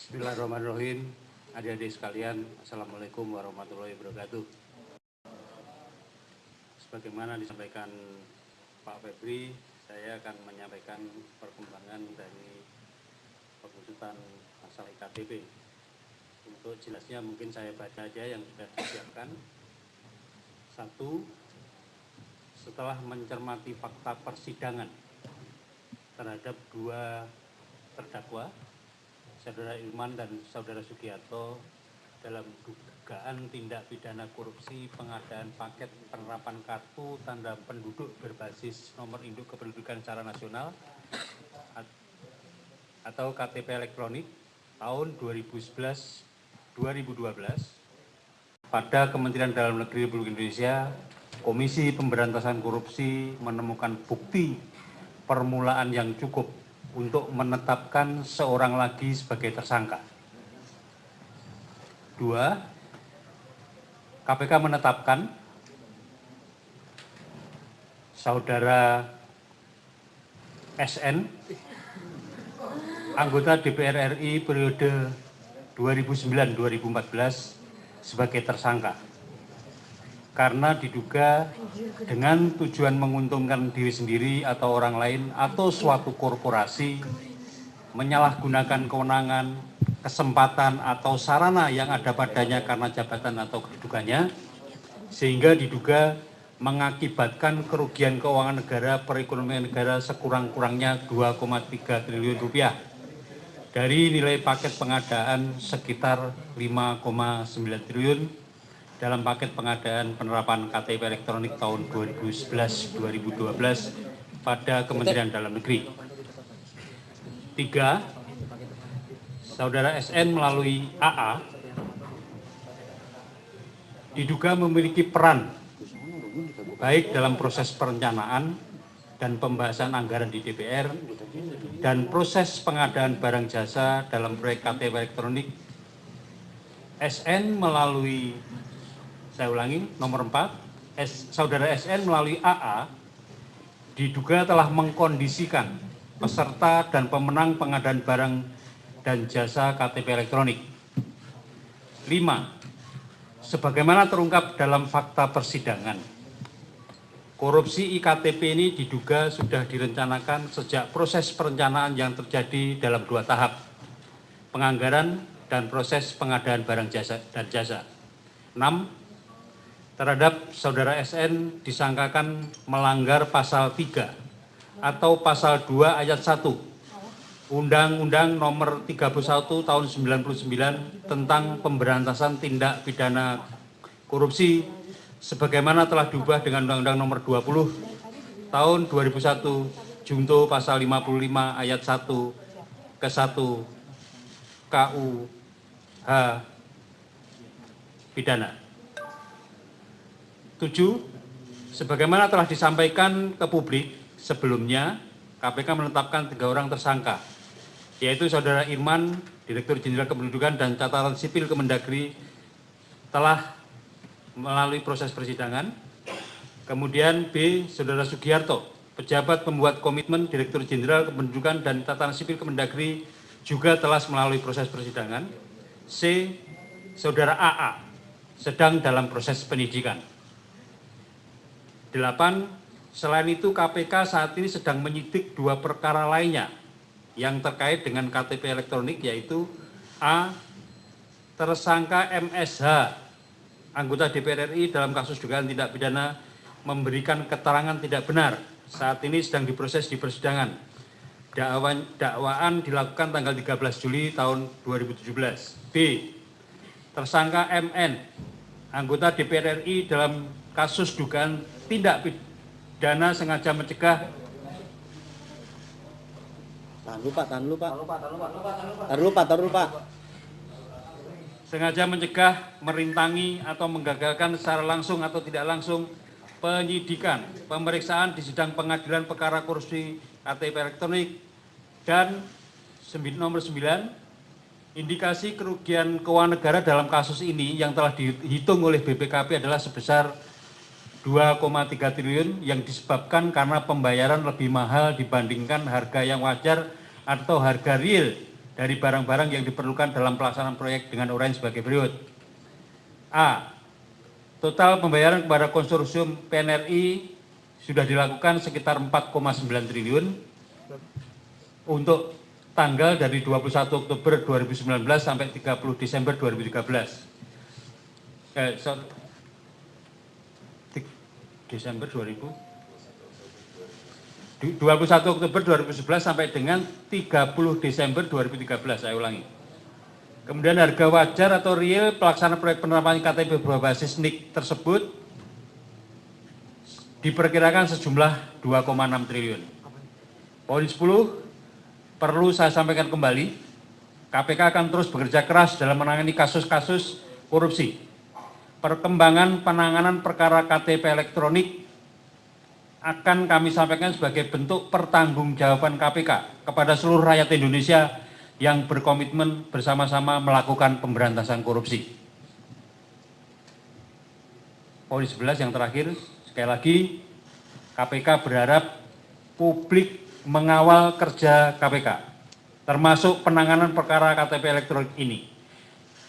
Bismillahirrahmanirrahim. Adik-adik sekalian, Assalamualaikum warahmatullahi wabarakatuh. Sebagaimana disampaikan Pak Febri, saya akan menyampaikan perkembangan dari pengusutan masalah IKTP. Untuk jelasnya mungkin saya baca aja yang sudah disiapkan. 1. Setelah mencermati fakta persidangan terhadap 2 terdakwa, Saudara Irman dan Saudara Sugiarto, dalam dugaan tindak pidana korupsi pengadaan paket penerapan kartu tanda penduduk berbasis nomor induk kependudukan secara nasional atau KTP elektronik tahun 2011-2012 pada Kementerian Dalam Negeri Republik Indonesia, Komisi Pemberantasan Korupsi menemukan bukti permulaan yang cukup untuk menetapkan seorang lagi sebagai tersangka. 2. KPK menetapkan Saudara SN, anggota DPR RI periode 2009-2014 sebagai tersangka karena diduga dengan tujuan menguntungkan diri sendiri atau orang lain atau suatu korporasi menyalahgunakan kewenangan, kesempatan atau sarana yang ada padanya karena jabatan atau kedudukannya, sehingga diduga mengakibatkan kerugian keuangan negara, perekonomian negara sekurang-kurangnya 2,3 triliun rupiah dari nilai paket pengadaan sekitar 5,9 triliun dalam paket pengadaan penerapan KTP elektronik tahun 2011-2012 pada Kementerian Dalam Negeri. 3. Saudara SN melalui AA diduga memiliki peran baik dalam proses perencanaan dan pembahasan anggaran di DPR dan proses pengadaan barang jasa dalam proyek KTP elektronik. SN melalui, saya ulangi, nomor 4, Saudara SN melalui AA diduga telah mengkondisikan peserta dan pemenang pengadaan barang dan jasa KTP elektronik. 5. Sebagaimana terungkap dalam fakta persidangan, korupsi IKTP ini diduga sudah direncanakan sejak proses perencanaan yang terjadi dalam 2 tahap, penganggaran dan proses pengadaan barang jasa dan jasa. 6. Terhadap Saudara SN disangkakan melanggar pasal 3 atau pasal 2 ayat 1 Undang-Undang Nomor 31 Tahun 99 tentang Pemberantasan Tindak Pidana Korupsi sebagaimana telah diubah dengan Undang-Undang Nomor 20 Tahun 2001 Junto pasal 55 ayat 1 ke 1 KUH pidana. 7. Sebagaimana telah disampaikan ke publik sebelumnya, KPK menetapkan 3 orang tersangka, yaitu Saudara Irman, Direktur Jenderal Kependudukan dan Catatan Sipil Kemendagri, telah melalui proses persidangan. Kemudian B. Saudara Sugiarto, pejabat pembuat komitmen Direktur Jenderal Kependudukan dan Catatan Sipil Kemendagri, juga telah melalui proses persidangan. C. Saudara AA, sedang dalam proses penyidikan. 8. Selain itu KPK saat ini sedang menyidik 2 perkara lainnya yang terkait dengan KTP elektronik, yaitu A. Tersangka MSH, anggota DPR RI dalam kasus dugaan tindak pidana memberikan keterangan tidak benar, saat ini sedang diproses di persidangan. Dakwaan dilakukan tanggal 13 Juli tahun 2017. B. Tersangka MN, anggota DPR RI dalam kasus dugaan tindak pidana sengaja mencegah. Tahan lupa. Sengaja mencegah, merintangi atau menggagalkan secara langsung atau tidak langsung penyidikan, pemeriksaan di sidang pengadilan perkara korupsi KTP elektronik. Dan nomor 9, indikasi kerugian keuangan negara dalam kasus ini yang telah dihitung oleh BPKP adalah sebesar 2,3 triliun yang disebabkan karena pembayaran lebih mahal dibandingkan harga yang wajar atau harga real dari barang-barang yang diperlukan dalam pelaksanaan proyek dengan uraian sebagai berikut. A. Total pembayaran kepada konsorsium PNRI sudah dilakukan sekitar 4,9 triliun untuk tanggal dari 21 Oktober 2019 sampai 30 Desember 2013. Desember 21 Oktober 2011 sampai dengan 30 Desember 2013, saya ulangi. Kemudian harga wajar atau real pelaksana proyek penerapan KTP berbasis NIK tersebut diperkirakan sejumlah 2,6 triliun. Poin 10, perlu saya sampaikan kembali, KPK akan terus bekerja keras dalam menangani kasus-kasus korupsi. Perkembangan penanganan perkara KTP elektronik akan kami sampaikan sebagai bentuk pertanggungjawaban KPK kepada seluruh rakyat Indonesia yang berkomitmen bersama-sama melakukan pemberantasan korupsi. Poin 11 yang terakhir, sekali lagi KPK berharap publik mengawal kerja KPK, termasuk penanganan perkara KTP elektronik ini,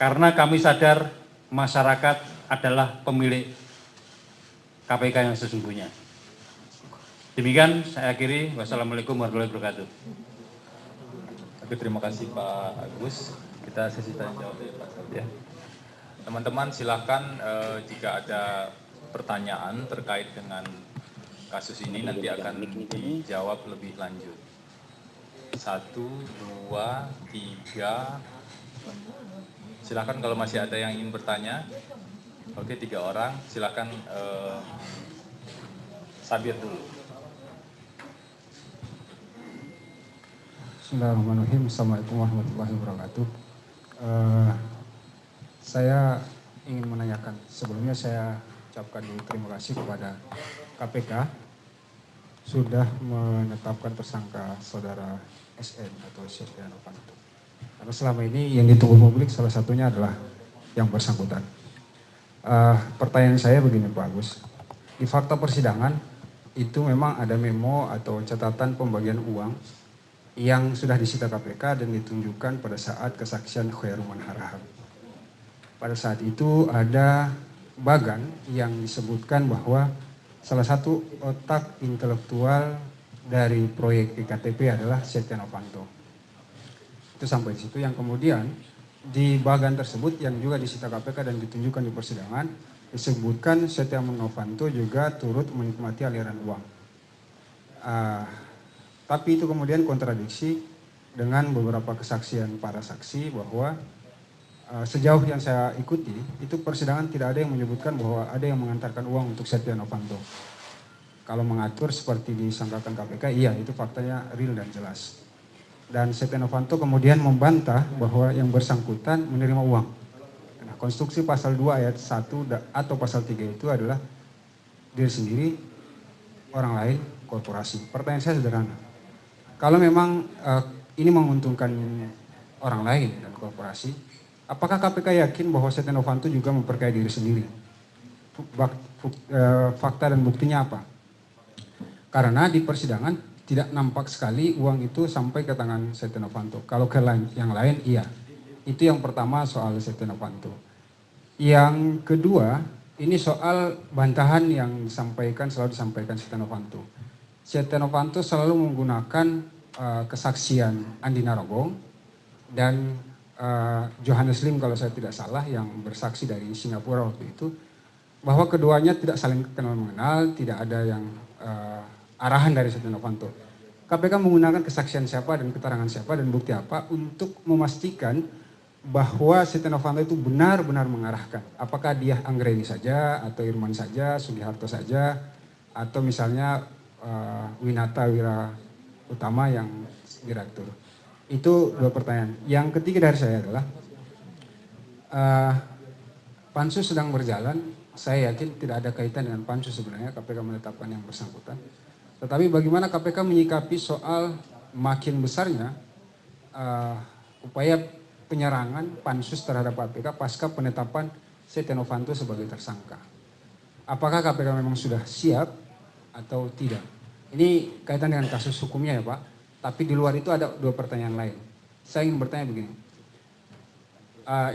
karena kami sadar masyarakat adalah pemilik KPK yang sesungguhnya. Demikian saya akhiri. Wassalamualaikum warahmatullahi wabarakatuh. Oke, terima kasih Pak Agus. Kita sesi tanya jawab ya Pak Saud ya. Teman-teman silakan jika ada pertanyaan terkait dengan kasus ini nanti akan dijawab lebih lanjut. 1, 2, 3. Silakan kalau masih ada yang ingin bertanya. Oke, 3 orang. Silakan Sabir dulu. Bismillahirrahmanirrahim. Assalamualaikum warahmatullahi wabarakatuh. Saya ingin menanyakan, sebelumnya saya ucapkan dulu terima kasih kepada KPK sudah menetapkan tersangka saudara SN atau Setia Novanto. Karena selama ini yang ditunggu publik salah satunya adalah yang bersangkutan. Pertanyaan saya begini Pak Agus, di fakta persidangan itu memang ada memo atau catatan pembagian uang yang sudah disita KPK dan ditunjukkan pada saat kesaksian Khairuman Harahap. Pada saat itu ada bagan yang disebutkan bahwa salah satu otak intelektual dari proyek iktp adalah Setia Novanto. Itu sampai di situ, yang kemudian di bagan tersebut yang juga disita KPK dan ditunjukkan di persidangan disebutkan Setia Novanto juga turut menikmati aliran uang. Tapi itu kemudian kontradiksi dengan beberapa kesaksian para saksi bahwa sejauh yang saya ikuti itu persidangan tidak ada yang menyebutkan bahwa ada yang mengantarkan uang untuk Setia Novanto. Kalau mengatur seperti disangkakan KPK, iya itu faktanya real dan jelas. Dan Setia Novanto kemudian membantah bahwa yang bersangkutan menerima uang. Nah, konstruksi pasal 2 ayat 1 atau pasal 3 itu adalah diri sendiri, orang lain, korporasi. Pertanyaan saya sederhana. Kalau memang ini menguntungkan orang lain dan korporasi, apakah KPK yakin bahwa Setia Novanto juga memperkaya diri sendiri? Fakta dan buktinya apa? Karena di persidangan tidak nampak sekali uang itu sampai ke tangan Setia Novanto. Kalau ke yang lain, iya. Itu yang pertama soal Setia Novanto. Yang kedua, ini soal bantahan yang selalu disampaikan Setia Novanto. Setia Novanto selalu menggunakan kesaksian Andi Narogong dan Johannes Lim kalau saya tidak salah yang bersaksi dari Singapura waktu itu, bahwa keduanya tidak saling kenal mengenal, tidak ada yang arahan dari Setia Novanto. KPK menggunakan kesaksian siapa dan keterangan siapa dan bukti apa untuk memastikan bahwa Setia Novanto itu benar-benar mengarahkan. Apakah dia Anggreni saja, atau Irman saja, Sugiharto saja, atau misalnya Winata Wira Utama yang direktur. Itu 2 pertanyaan. Yang ketiga dari saya adalah pansus sedang berjalan. Saya yakin tidak ada kaitan dengan pansus sebenarnya KPK menetapkan yang bersangkutan. Tetapi bagaimana KPK menyikapi soal makin besarnya upaya penyerangan pansus terhadap KPK pasca penetapan Setia Novanto sebagai tersangka. Apakah KPK memang sudah siap atau tidak? Ini kaitan dengan kasus hukumnya ya Pak. Tapi di luar itu ada 2 pertanyaan lain. Saya ingin bertanya begini,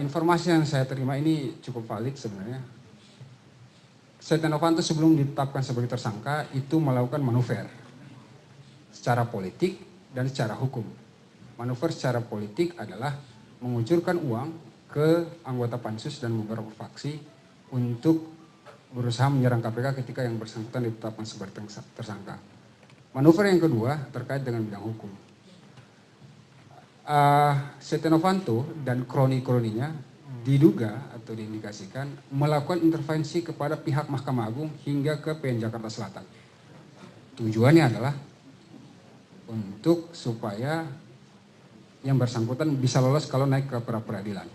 informasi yang saya terima ini cukup valid sebenarnya. Setia Novanto sebelum ditetapkan sebagai tersangka itu melakukan manuver secara politik dan secara hukum. Manuver secara politik adalah mengucurkan uang ke anggota pansus dan beberapa fraksi untuk berusaha menyerang KPK ketika yang bersangkutan ditetapkan sebagai tersangka. Manuver yang kedua terkait dengan bidang hukum. Setia Novanto dan kroni-kroninya diduga atau diindikasikan melakukan intervensi kepada pihak Mahkamah Agung hingga ke PN Jakarta Selatan. Tujuannya adalah untuk supaya yang bersangkutan bisa lolos kalau naik ke pra peradilan.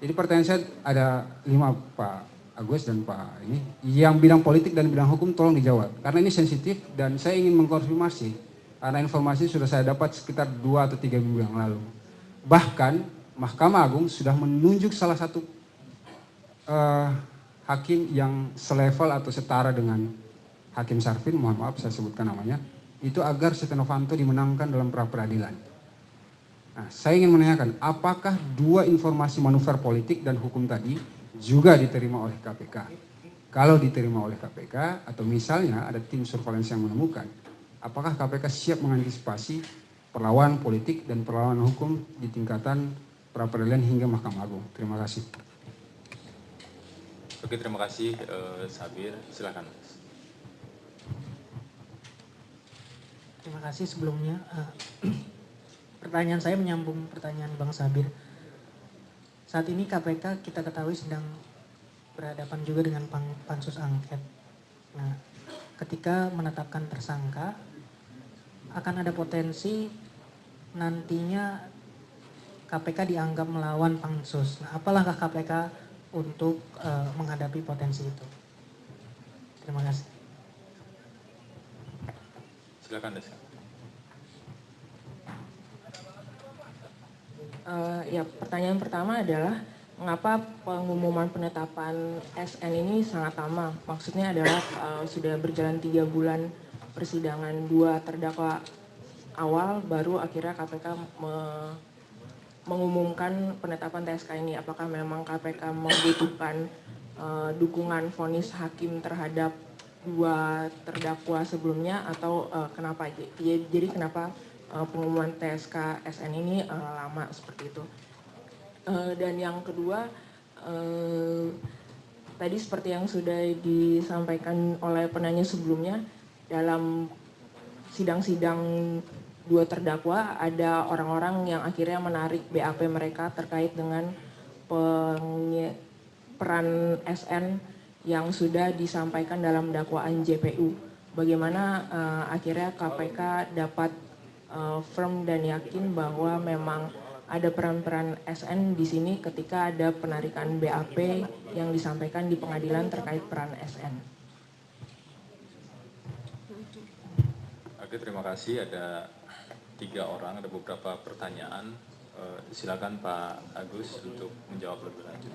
Jadi pertanyaan saya ada 5 Pak Agus dan Pak ini, yang bidang politik dan bidang hukum tolong dijawab. Karena ini sensitif dan saya ingin mengkonfirmasi, karena informasi sudah saya dapat sekitar 2 atau 3 minggu yang lalu. Bahkan Mahkamah Agung sudah menunjuk salah satu hakim yang selevel atau setara dengan Hakim Sarfin, mohon maaf saya sebutkan namanya, itu agar Setia Novanto dimenangkan dalam pra peradilan. Nah, saya ingin menanyakan, apakah 2 informasi manuver politik dan hukum tadi juga diterima oleh KPK? Kalau diterima oleh KPK, atau misalnya ada tim surveillance yang menemukan, apakah KPK siap mengantisipasi perlawanan politik dan perlawanan hukum di tingkatan pra peradilan hingga Mahkamah Agung? Terima kasih. Oke, terima kasih Sabir. Silakan. Terima kasih sebelumnya. Pertanyaan saya menyambung pertanyaan Bang Sabir. Saat ini KPK kita ketahui sedang berhadapan juga dengan pansus angket. Nah, ketika menetapkan tersangka, akan ada potensi nantinya KPK dianggap melawan pansus. Nah, apa langkah KPK untuk menghadapi potensi itu? Terima kasih. Silakan Desa. Ya, pertanyaan pertama adalah mengapa pengumuman penetapan SN ini sangat lama? Maksudnya adalah sudah berjalan 3 bulan persidangan, 2 terdakwa awal, baru akhirnya KPK mengumumkan penetapan TSK ini. Apakah memang KPK membutuhkan dukungan vonis hakim terhadap 2 terdakwa sebelumnya, atau kenapa? Jadi kenapa pengumuman TSK SN ini lama seperti itu? Dan yang kedua, tadi seperti yang sudah disampaikan oleh penanya sebelumnya, dalam sidang-sidang 2 terdakwa ada orang-orang yang akhirnya menarik BAP mereka terkait dengan peran SN yang sudah disampaikan dalam dakwaan JPU. Bagaimana akhirnya KPK dapat firm dan yakin bahwa memang ada peran-peran SN di sini ketika ada penarikan BAP yang disampaikan di pengadilan terkait peran SN. Oke, terima kasih. Ada 3 orang, ada beberapa pertanyaan. Silakan Pak Agus untuk menjawab lebih lanjut.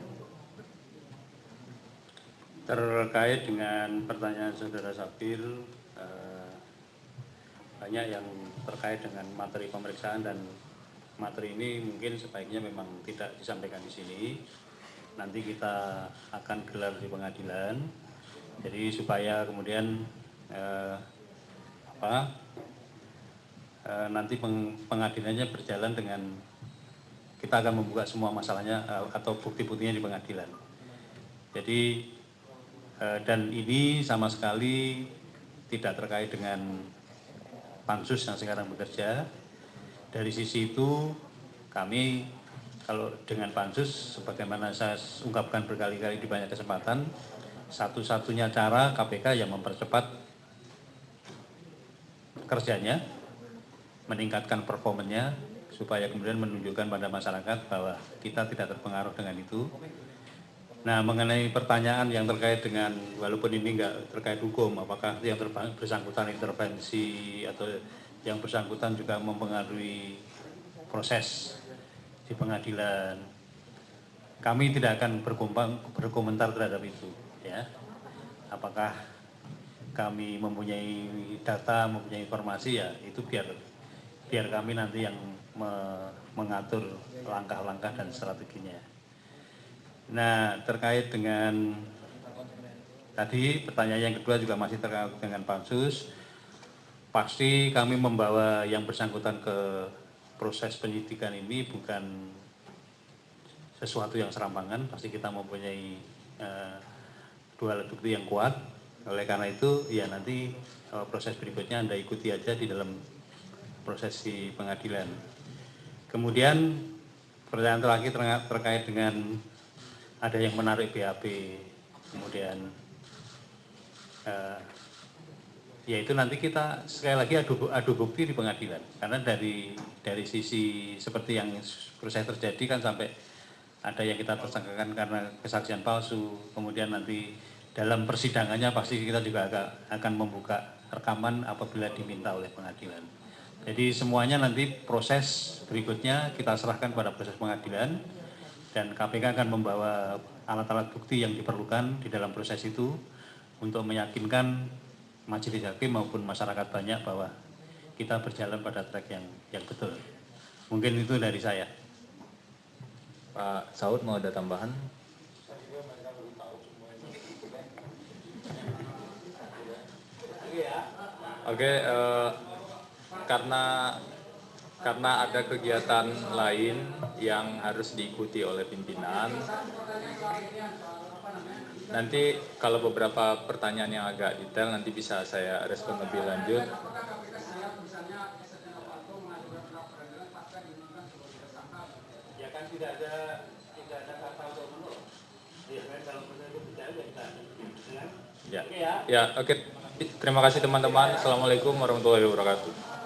Terkait dengan pertanyaan Saudara Sabir, banyak yang terkait dengan materi pemeriksaan, dan materi ini mungkin sebaiknya memang tidak disampaikan di sini. Nanti kita akan gelar di pengadilan. Jadi supaya kemudian nanti pengadilannya berjalan dengan, kita akan membuka semua masalahnya atau bukti-buktinya di pengadilan. Jadi dan ini sama sekali tidak terkait dengan pansus yang sekarang bekerja. Dari sisi itu kami, kalau dengan pansus, sebagaimana saya ungkapkan berkali-kali di banyak kesempatan, satu-satunya cara KPK yang mempercepat kerjanya, meningkatkan performanya, supaya kemudian menunjukkan pada masyarakat bahwa kita tidak terpengaruh dengan itu. Nah, mengenai pertanyaan yang terkait dengan, walaupun ini enggak terkait hukum, apakah yang bersangkutan intervensi atau yang bersangkutan juga mempengaruhi proses di pengadilan, kami tidak akan berkomentar terhadap itu, ya. Apakah kami mempunyai data, mempunyai informasi, ya itu biar kami nanti yang mengatur langkah-langkah dan strateginya. Nah, terkait dengan tadi pertanyaan yang kedua juga masih terkait dengan pansus. Pasti kami membawa yang bersangkutan ke proses penyidikan ini bukan sesuatu yang serampangan, pasti kita mempunyai dua alat bukti yang kuat. Oleh karena itu, ya nanti proses berikutnya Anda ikuti aja di dalam proses di pengadilan. Kemudian pertanyaan terakhir terkait dengan ada yang menarik BAP, kemudian yaitu nanti kita sekali lagi adu bukti di pengadilan, karena dari sisi seperti yang proses terjadi kan sampai ada yang kita tersangkakan karena kesaksian palsu, kemudian nanti dalam persidangannya pasti kita juga akan membuka rekaman apabila diminta oleh pengadilan. Jadi semuanya nanti proses berikutnya kita serahkan pada proses pengadilan dan KPK akan membawa alat-alat bukti yang diperlukan di dalam proses itu untuk meyakinkan majelis hakim maupun masyarakat banyak bahwa kita berjalan pada track yang betul. Mungkin itu dari saya. Pak Saud mau ada tambahan? Oke, karena ada kegiatan lain yang harus diikuti oleh pimpinan. Nanti kalau beberapa pertanyaan yang agak detail nanti bisa saya respon lebih lanjut. Ya kan tidak ada kata untuk menolak. Ya kan kalau itu bicara kita. Ya, oke. Terima kasih teman-teman. Assalamualaikum warahmatullahi wabarakatuh.